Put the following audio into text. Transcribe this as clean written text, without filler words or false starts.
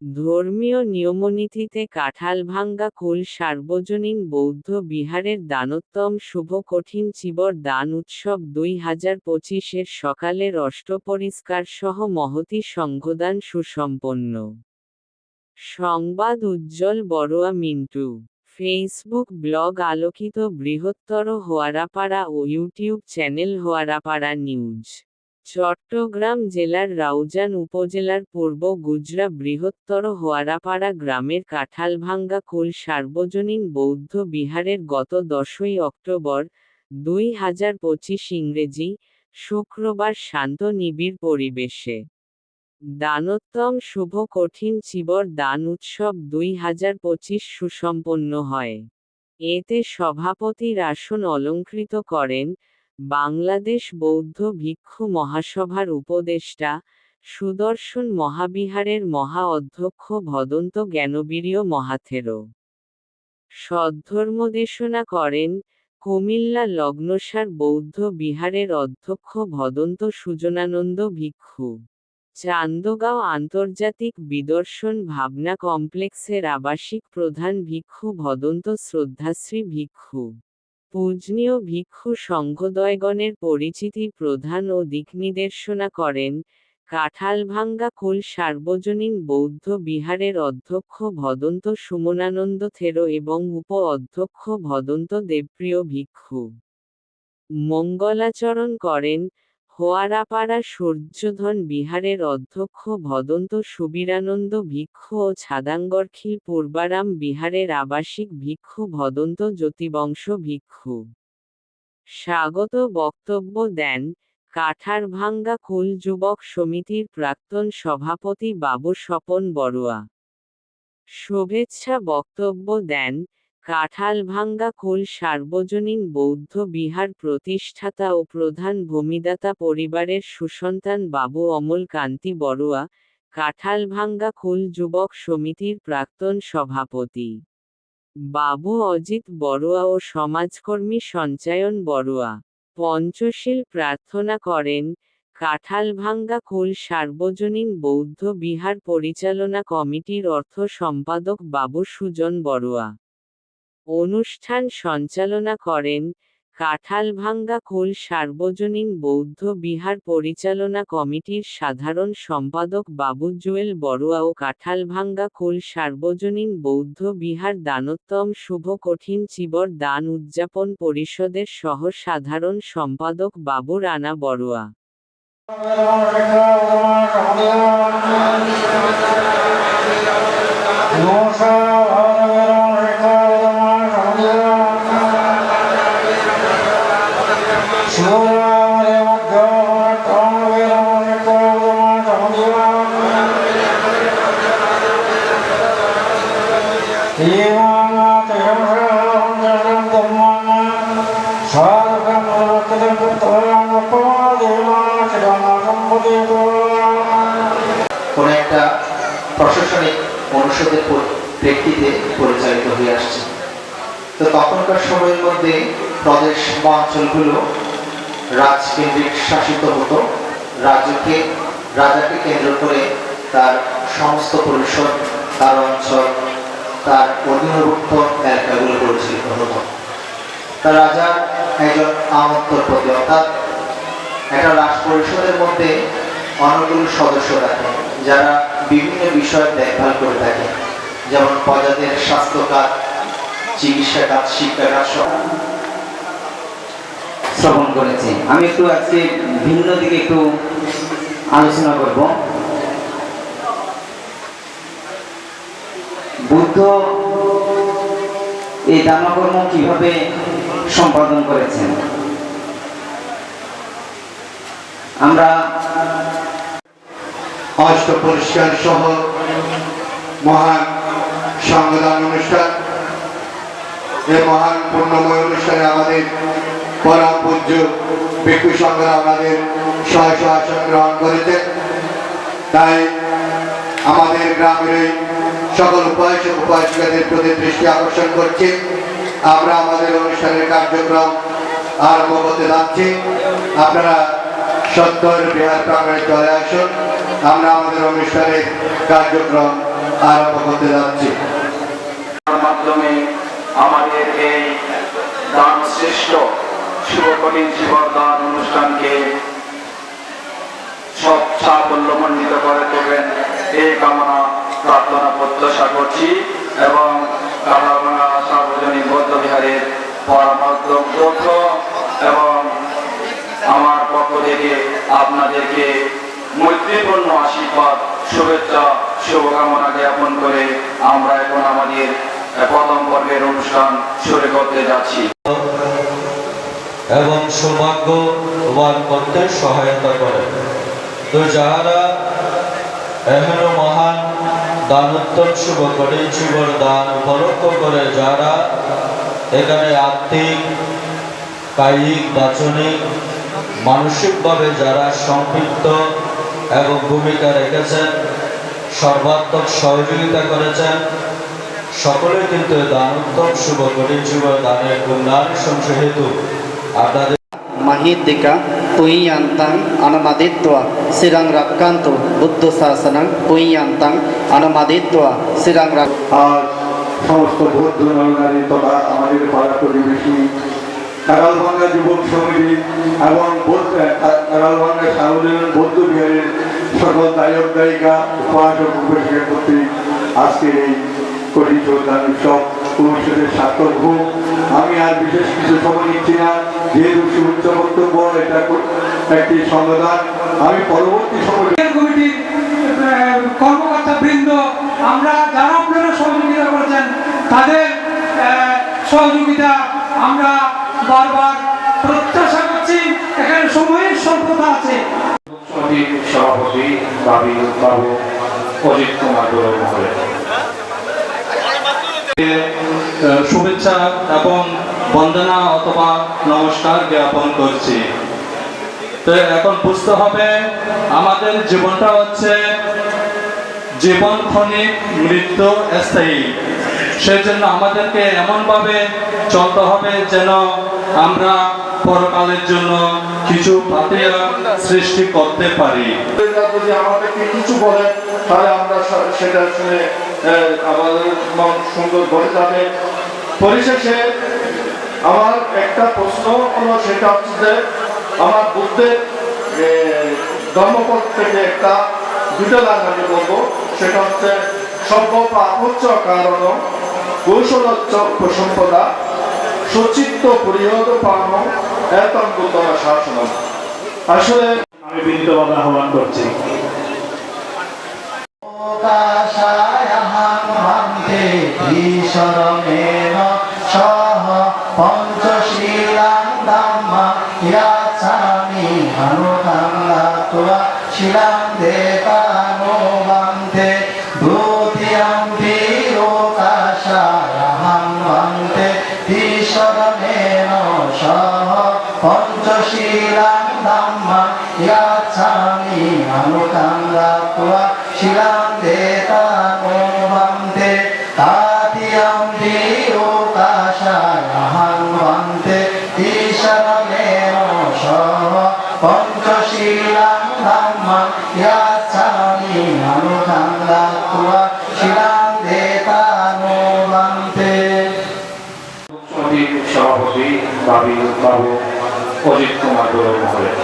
ধর্মীয় নিয়মনীতিতে কাঁঠালভাঙ্গা কুল সার্বজনীন বৌদ্ধ বিহারের দানোত্তম শুভ কঠিন চিবর দান উৎসব 2025-এর সকালের অষ্টপরিষ্কারসহ মহতী সংঘদান সুসম্পন্ন। সংবাদ উজ্জ্বল বড়ুয়া মিন্টু। ফেসবুক ব্লগ আলোকিত বৃহত্তর হোয়ারাপাড়া ও YouTube channel Hoarapara news. Chittagong জেলার রাউজান উপজেলার পূর্ব গুজরা বৃহত্তর হোয়ারাপাড়া গ্রামের কাঁঠালভাঙ্গা কুল সার্বজনীন বৌদ্ধ বিহারের গত 10ই অক্টোবর, 2025 ইংরেজি, শুক্রবার শান্ত নিবিড় পরিবেশে দানোত্তম শুভ কঠিন চিবর দান উৎসব 2025 সুসম্পন্ন হয়। এতে সভাপতির আসন অলংকৃত করেন বাংলাদেশ বৌদ্ধ ভিক্ষু মহাসভার উপদেষ্টা, সুদর্শন মহাবিহারের মহা অধ্যক্ষ ভদন্ত জ্ঞানবীর্য মহাথেরো। সদ্ধর্মদেশনা করেন কুমিল্লা লগ্নসার বৌদ্ধ বিহারের অধ্যক্ষ ভদন্ত সুজনানন্দ ভিক্ষু। চান্দগাঁও আন্তর্জাতিক বিদর্শন ভাবনা কমপ্লেক্সের আবাসিক প্রধান ভিক্ষু ভদন্ত শ্রদ্ধাশ্রী ভিক্ষু। পূজনীয় ভিক্ষু সংঘদ্বয়গণের পরিচিতি প্রধান ও দিকনির্দেশনা করেন কাঁঠালভাঙ্গা কুল সার্বজনীন বৌদ্ধ বিহারের অধ্যক্ষ ভদন্ত সুমনানন্দ থেরো এবং উপ অধ্যক্ষ ভদন্ত দেবপ্রিয় ভিক্ষু। মঙ্গলাচরণ করেন হোয়ারাপাড়া সূর্যধন বিহারের অধ্যক্ষ ভদন্ত সুবীরানন্দ ভিক্ষু ও ছাদাঙ্গরখিল পূর্বারাম বিহারের আবাসিক ভিক্ষু ভদন্ত জ্যোতিবংশ ভিক্ষু। স্বাগত বক্তব্য দেন কাঁঠালভাঙ্গা কুল যুবক সমিতির প্রাক্তন সভাপতি বাবু স্বপন বড়ুয়া। শুভেচ্ছা বক্তব্য দেন কাঁঠালভাঙ্গা কুল সার্বজনীন বৌদ্ধ বিহার প্রতিষ্ঠাতা ও প্রধান ভূমিদাতা পরিবারের সুসন্তান বাবু অমল কান্তি বড়ুয়া, কাঁঠালভাঙ্গা কুল যুবক সমিতির প্রাক্তন সভাপতি বাবু অজিত বড়ুয়া ও সমাজকর্মী সঞ্চায়ন বড়ুয়া। পঞ্চশীল প্রার্থনা করেন কাঁঠালভাঙ্গা কুল সার্বজনীন বৌদ্ধ বিহার পরিচালনা কমিটির অর্থ সম্পাদক বাবু সুজন বড়ুয়া। অনুষ্ঠান সঞ্চালনা করেন কাঁঠালভাঙ্গা কুল সার্বজনীন বৌদ্ধ বিহার পরিচালনা কমিটির সাধারণ সম্পাদক বাবু জুয়েল বড়ুয়া ও কাঁঠালভাঙ্গা কুল সার্বজনীন বৌদ্ধ বিহার দানোত্তম শুভ কঠিন চিবর দান উদযাপন পরিষদের সহ সাধারণ সম্পাদক বাবু রানা বড়ুয়া। কোন একটা প্রশাসনিক অনুষদের প্রেক্ষিতে পরিচালিত হয়ে আসছে। তো তখনকার সময়ের মধ্যে প্রদেশ বা অঞ্চলগুলো রাজকেন্দ্রিক শাসিত হতো। রাজাকে কেন্দ্র করে তার সমস্ত পরিষদ, তার অঞ্চল, তার অধীনভুক্ত এলাকাগুলো পরিচালিত হতো। তার রাজা একজন আমন্ত্রণপতি, অর্থাৎ একটা রাজ পরিষদের মধ্যে অনেকগুলো সদস্য থাকে যারা বিভিন্ন বিষয় দেখভাল করে থাকে, যেমন প্রজাদের স্বাস্থ্য খাত, চিকিৎসা খাত, শিক্ষা খাত শ্রবণ করেছি। আমি একটু আজকে ভিন্ন দিকে একটু আলোচনা করব। বুদ্ধ এই দানকর্ম কিভাবে সম্পাদন করেছেন। আমরা অষ্টপরিষ্কার সহ মহান সংবিধান অনুষ্ঠান, এই মহান পূর্ণময় অনুষ্ঠানে আমাদের পরম পূজ্য ভিক্ষু সংঘরা আমাদের আসন গ্রহণ করেছেন। তাই আমাদের গ্রামের এই সকল উপাসক উপাসিকাদের প্রতি দৃষ্টি আকর্ষণ করছি। আমরা আমাদের অনুষ্ঠানের কার্যক্রম আরম্ভ করতে যাচ্ছি। আপনারা সত্তর বিহার প্রাঙ্গণে চলে আসুন। আমরা আমাদের অনুষ্ঠানের কার্যক্রম আরম্ভ করতে যাচ্ছি। মাধ্যমে আমাদের এই দান শ্রেষ্ঠ শুভকঠিন শিবদান অনুষ্ঠানকে সব সাফল্যমণ্ডিত করে তুলবেন এই কামনা প্রার্থনা প্রত্যাশা করছি এবং কালাভাঙা সার্বজনীন বৌদ্ধ বিহারের পরমাধ্যক্ষ এবং আমার পক্ষ থেকে আপনাদেরকে মৈত্রীপূর্ণ আশীর্বাদ শুভেচ্ছা শুভকামনা জ্ঞাপন করে আমরা এখন আমাদের প্রথম পর্বের অনুষ্ঠান শুরু করতে যাচ্ছি এবং সৌভাগ্যবান করতে সহায়তা করে। তো যাহারা এহেন মহান দানোত্তম শুভ কঠিন শুভর দান উপলক্ষ করে যারা এখানে আর্থিক কায়িক বাচনিক মানসিকভাবে যারা সম্পৃক্ত এবং ভূমিকা রেখেছেন সর্বাত্মক সহযোগিতা করেছেন সকলে কিন্তু দানোত্তম শুভ কঠিন শুভ দানের পুণ্যানুশংস হেতু আপনাদের Mahidika Puyantang Anamaditwa Sirang Rakkanto Buddha Sasanang Puyantang Anamaditwa Sirang Rak আর সমস্ত বৌদ্ধ নরনারী তথা আমাদের পাড়া প্রতিবেশী কারালভাঙ্গা যুবক সমিতি এবং কারালভাঙ্গা সার্বজনীন বৌদ্ধ বিহারের সকল গায়ক গায়িকা উপাসক উপাসকের প্রতি আজকে এই কঠিন যোগদান উৎসব অনুষ্ঠানের সার্থক হোক। আমি আর বিশেষ কিছু সময় নিচ্ছি না, যেহেতু সুউচ্চ বক্তব্য এটা একটি সংবাদ। আমি পরবর্তী সময় কমিটির কর্মকর্তা বৃন্দ আমরা যারা আপনারা সহযোগিতা করেছেন তাদের সহযোগিতা আমরা বারবার প্রত্যাশা করছি। এখানে সময়ের স্বল্পতা আছে। সভাপতি বাবু অজিত কুমার গৌরব মহোদয় শুভেচ্ছা এবং বন্দনা অথবা নমস্কার জ্ঞাপন করছি। তো এখন বুঝতে হবে আমাদের জীবনটা হচ্ছে জীবন ক্ষণিক মৃত্যু স্থায়ী। সেজন্য আমাদেরকে এমনভাবে চলতে হবে যেন আমরা পরকালের জন্য কিছু পাতিয়া সৃষ্টি করতে পারি। যদি আমাদেরকে কিছু বলেন তাহলে আমরা সেটা শুনে আমাদের মন সুন্দর ভরে যাবে। পরিশেষে আমার একটা প্রশ্ন হলো, সেটা হচ্ছে যে আমার বুদ্ধের ধর্মপদ থেকে একটা দুটো লাইন আমি বলবো, সেটা হচ্ছে সর্বপাপোচ্চ কারণ কৌশলোচ্চ সম্পদা সচিত্ত পরিহদ পান এতঙ্গুত শাসন। আসলে আমি বিনীতভাবে আহ্বান করছি। ঈশ্বরমেন সহ পঞ্চশীলাং ধাম্মা ইয়াচ্ছামি অনুকাঙ্গাত্বা শিলাং দেবানুবন্ধে দ্বিতীয়ম্পি লোকাশায়াহং বন্ধে ঈশ্বরমেন সহ পঞ্চশীলাং ধাম্মা ইয়াচ্ছামি অনুকাঙ্গাত্বা শিলাং দেবানুবন্ধে তাতিয়াম্পি লোকাশায়াহং বন্ধে ঈশ্বরমেন সহ পঞ্চশীলাং ধাম্মাং ইয়াচ্ছামি অনুকাঙ্গাত্বা শিলাং দেবানুবন্ধে। সভাপতি বাবু অজিত কুমার গৌরব মহোদয়।